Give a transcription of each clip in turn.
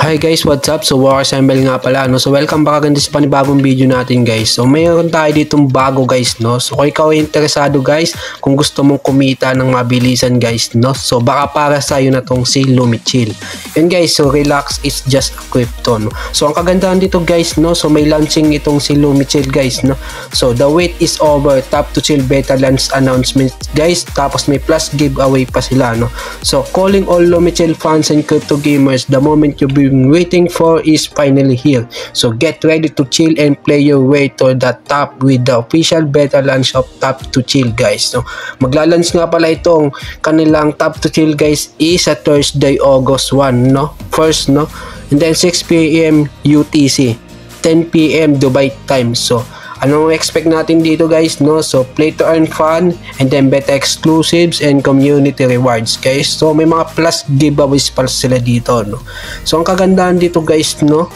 Hi guys, what's up? So War Assemble nga pala, no? So welcome back again sa panibagong video natin guys. So mayroon tayo ditong bago guys, no? So kung ikaw ay interesado guys, kung gusto mong kumita ng mabilisan guys, no? So baka para sa iyo na tong si Lumichill. Yun guys, so relax is just a crypto, no? So ang kagandahan dito guys, no? So may launching itong si Lumichill guys, no? So the wait is over, tap to chill beta launch announcement guys, tapos may plus giveaway pa sila, no? So calling all Lumichill fans and crypto gamers, the moment you've been waiting for is finally here. So get ready to chill and play your way to the top with the official beta launch of Tap to Chill guys. So magla-launch nga pala itong kanilang Tap to Chill guys is sa Thursday August 1, no? First, no? And then 6 PM UTC, 10 PM Dubai time. So anong expect natin dito guys, no? So play to earn fun and then beta exclusives and community rewards guys. So may mga plus giveaways pa sila dito, no? So ang kagandahan dito guys, no?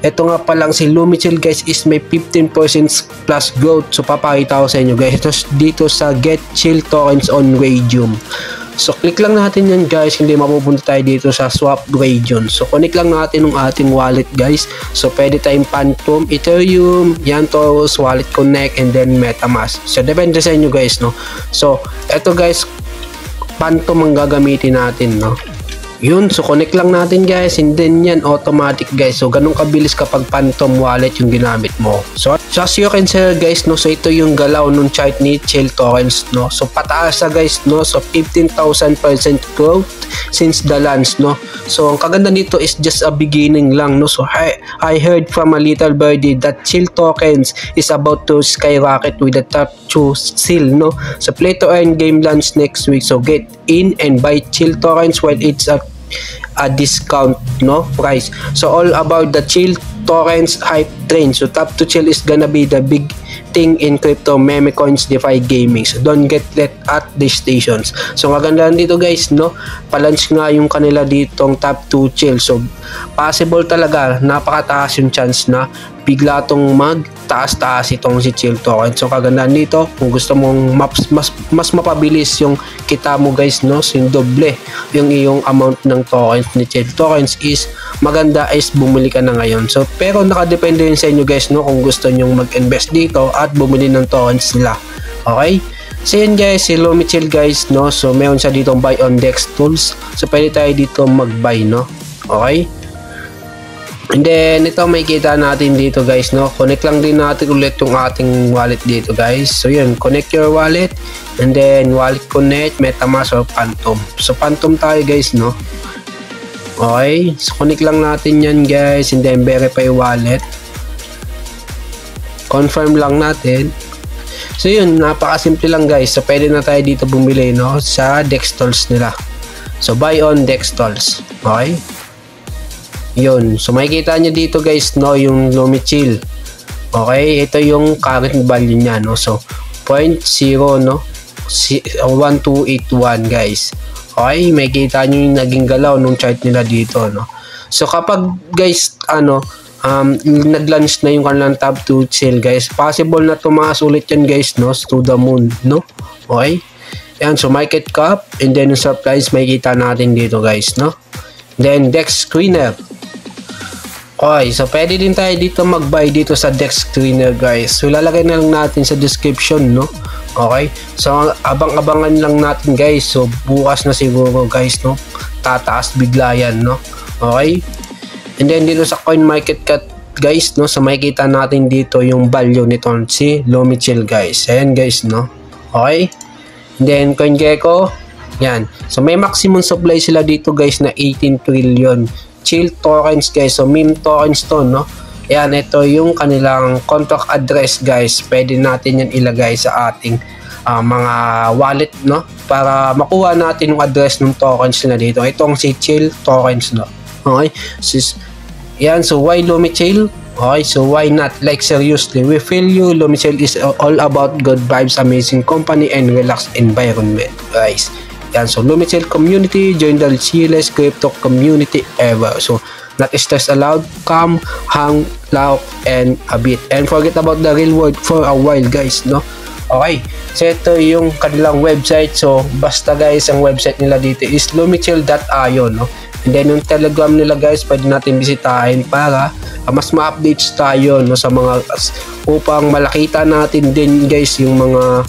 Ito nga pa lang si Lumichill guys is may 15% plus growth. So papakita ko sa inyo guys. Ito dito sa Get Chill Tokens on Raydium. So click lang natin yan guys, hindi mapupunta tayo dito sa swap region. So connect lang natin ng ating wallet guys. So pwede tayong Phantom, Ethereum, yan Taurus, Wallet Connect, and then MetaMask. So depende sa inyo guys, no? So eto guys, Phantom ang gagamitin natin, no? Yun, so connect lang natin guys, and then yan automatic guys. So ganun kabilis kapag Phantom wallet yung ginamit mo. So as you can see guys, no, so ito yung galaw nung chart ni Chill Tokens, no. So pataas na guys, no. So 15,000% growth since the launch, no. So ang kaganda nito is just a beginning lang, no. So I heard from a little birdie that Chill Tokens is about to skyrocket with the Tap to Chill, no. So play to earn game launch next week. So get in and buy Chill Tokens while it's a discount, no, price. So all about the Chill Tokens hype train. So Tap to Chill is gonna be the big thing in crypto, meme coins, DeFi gaming. So don't get let at the stations. So magandaan dito guys, no, palunch nga yung kanila ditong Tap to Chill. So possible talaga, napakataas yung chance na bigla tong magtaas-taas itong si Chill Token. So kagandaan dito, kung gusto mong mas mapabilis yung kita mo guys, no, so yung doble yung iyong amount ng tokens ni Chill Tokens is maganda is bumili ka na ngayon. So pero nakadepende yun sa inyo guys, no, kung gusto nyong mag-invest dito at bumili ng tokens nila. Okay? So yun guys, si Lumichill guys, no, so meron siya ditong buy on Dex tools. So pwede tayo dito mag-buy, no. Okay? And then ito makikita natin dito guys, no. Connect lang din natin ulit yung ating wallet dito guys. So yun, connect your wallet and then Wallet Connect, MetaMask or Phantom. So Phantom tayo guys, no. Okay, so connect lang natin yan guys and then verify wallet. Confirm lang natin. So yun, napakasimple lang guys. So pwede na tayo dito bumili, no, sa Dex tools nila. So buy on Dex tools. Okay? Yun, so makikita nyo dito guys, no, yung Lumichill. Okay, ito yung current value nya, no. So 0.0, no, 1281 guys. Okay, makikita nyo yung naging galaw nung chart nila dito, no. So kapag guys, nag-launch na yung kanilang Tap to Chill guys, possible na tumaas ulit yan guys, no, to the moon, no. Okay, yan, so market cap and then yung supplies makikita natin dito guys, no. Then Dex Screener. Okay, so pwede din tayo dito mag-buy dito sa Dex Screener guys. So ilalagay na lang natin sa description, no. Okay, so abang-abangan lang natin guys. So bukas na siguro guys, no, tataas bigla yan, no. Okay, and then dito sa coin market cap guys, no, so makikita natin dito yung value nito si Lumichill guys. Ayan guys, no. Okay, and then CoinGecko, yan. So may maximum supply sila dito guys na 18 trillion Chill Tokens guys. So meme tokens to, no. Ayan, ito yung kanilang contract address guys. Pwede natin yan ilagay sa ating mga wallet, no, para makuha natin yung address ng tokens nila dito. Itong si Chill Tokens, no. Okay, so yan, so why Lumichill? Okay, so why not? Like seriously, we feel you. Lumichill is all about good vibes, amazing company, and relaxed environment guys. Yan, so Lumichill community, join the chillest crypto community ever. So not stress allowed, come, hang, laugh, and a bit. And forget about the real world for a while guys, no. Okay, so ito yung kanilang website. So basta guys, ang website nila dito is lumichill.io, no. And then yung Telegram nila guys, pwede natin bisitahin para mas ma-updates tayo, no, sa mga upang malakita natin din guys yung mga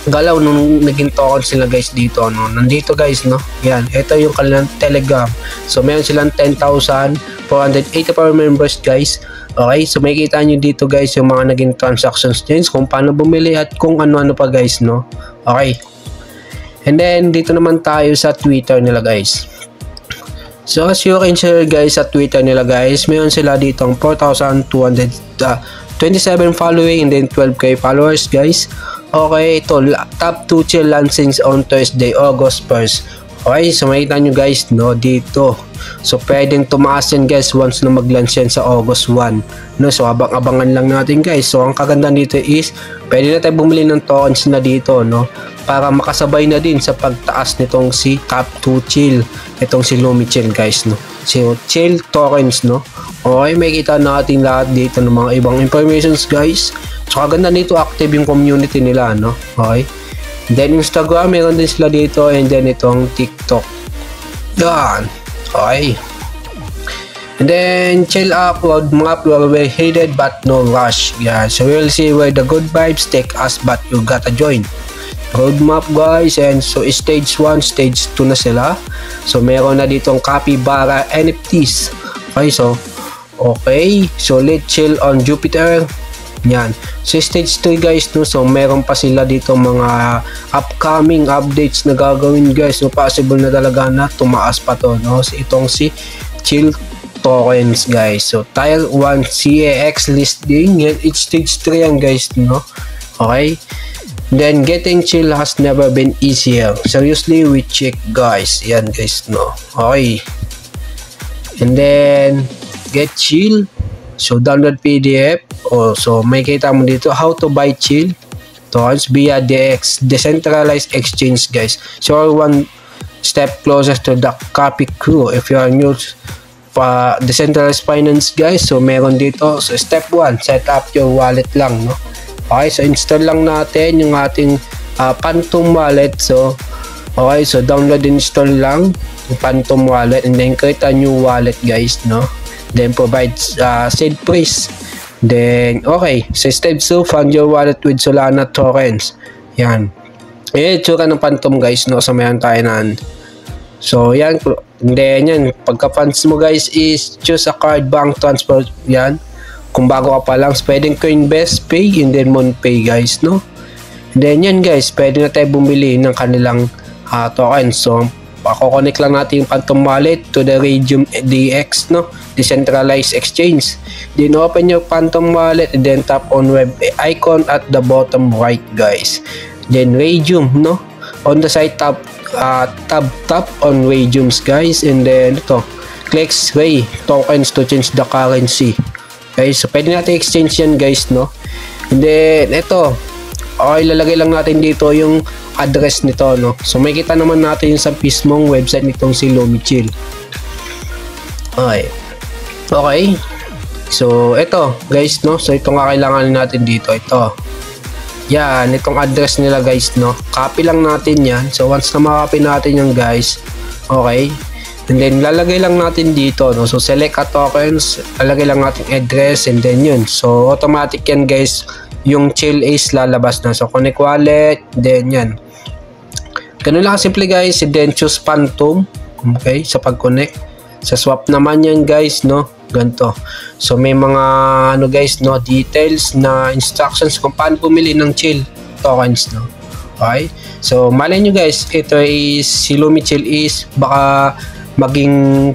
galaw nung naging token sila guys dito, no. Nandito guys, no. Yan, ito yung kanilang Telegram. So meron silang 10,484 members guys. Okay, so makikita nyo dito guys yung mga naging transactions change, kung paano bumili at kung ano-ano pa guys, no. Okay. And then dito naman tayo sa Twitter nila guys. So as you can share guys, sa Twitter nila guys, meron sila dito ang 4,227 following and then 12k followers guys. Okay, ito top 2 chill launchings on Thursday, August 1st. Okay, so makita nyo guys, no, dito. So pwedeng tumaas yan guys once na mag-launch yan sa August 1. No, so abang-abangan lang natin guys. So ang kaganda dito is pwede na tayo bumili ng tokens na dito, no, para makasabay na din sa pagtaas nitong si top 2 chill, itong si Lumichill guys, no. So chill tokens, no. Okay, makikita natin lahat dito ng mga ibang informations guys. So kaganda nito, active yung community nila, no. Okay. Then Instagram, meron din sila dito, and then itong TikTok. Yan. Okay. And then chill upload map where we're headed but no rush. Yeah, so we'll see where the good vibes take us, but you gotta join. Roadmap guys, and so stage 1, stage 2 na sila. So meron na ditong Capybara NFTs. Okay, so let's chill on Jupiter. Yan. So stage 3 guys, no, so meron pa sila dito mga upcoming updates na gagawin guys. So possible na talaga na tumaas pa to, no. So itong si chill tokens guys. So tier 1 CAX listing, yan, it's stage 3 yan guys, no. Okay. Then getting chill has never been easier. Seriously, we check guys. Yan guys, no. Okay. And then get chill. So download PDF. So may kita mo dito how to buy chill tokens via decentralized exchange guys. So one step closer to the copy crew if you are new pa decentralized finance guys. So meron dito, so step 1, set up your wallet lang, no. Okay, so install lang natin yung ating Phantom wallet. So okay, so download, install lang yung Phantom wallet, and then create a new wallet guys, no. Then provide seed phrase. Then okay, so step 2, fund your wallet with Solana tokens. Yan. Tsura ng Phantom guys, no. So mayroon tayo na. So yan. Then yan, pagka funds mo guys is choose a card, bank transfer. Yan. Kung bago ka pa lang, pwedeng Coinbase Pay and then MonPay guys, no. And then yan guys, pwede na tayo bumili ng kanilang tokens. So pako-connect lang natin yung Phantom wallet to the Raydium DX, no, decentralized exchange. Then open your Phantom wallet and then tap on web icon at the bottom right guys. Then Raydium, no, on the side tap on Raydiums guys, and then ito click Ray tokens to change the currency. Okay, so pwede natin exchange yan guys, no. And then ito, okay, lalagay lang natin dito yung address nito, no. So makikita naman natin yung sa mismong website nitong si Lumichill. Okay. So ito guys, no. So itong kailangan natin dito, ito. Yan, itong address nila guys, no. Copy lang natin yan. So once na makopy natin yan guys, okay. And then lalagay lang natin dito, no. So select a tokens, lalagay lang natin address, and then yun. So automatic yan guys, yung chill is lalabas na. So connect wallet, then yan. Ganun lang simple guys, and then choose Phantom. Okay, sa pag-connect. Sa swap naman yan guys, no. Ganito. So may mga ano guys, no, details na instructions kung paano bumili ng chill tokens, no. Okay. So malay nyo guys, ito is si Lumichill is baka maging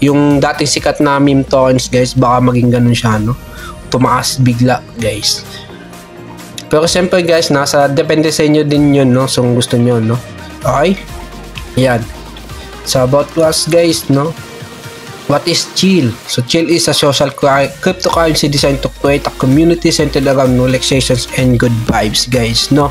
yung dating sikat na meme tokens guys, baka maging ganun siya, no. Tumaas bigla guys. Pero siyempre guys, nasa depende sa inyo din yun, no. So kung gusto nyo, no. Okay. Yan. So about us guys, no. What is chill? So chill is a social cryptocurrency designed to create a community centered around relaxations and good vibes guys, no.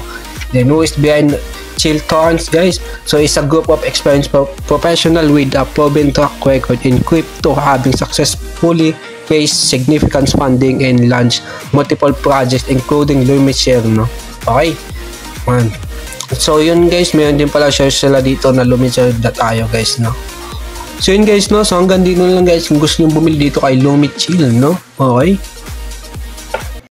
Then who is behind chill tokens guys? So it's a group of experienced professional with a proven track record in crypto, having successfully raised significant funding and launched multiple projects including Lumichill, no. Okay man. So yun guys, mayroon din pala share sila dito na lumit.io guys, no. So yun guys, no. So hanggang dito lang guys, kung gusto niyo bumili dito kay Lumit Chill, no. Okay.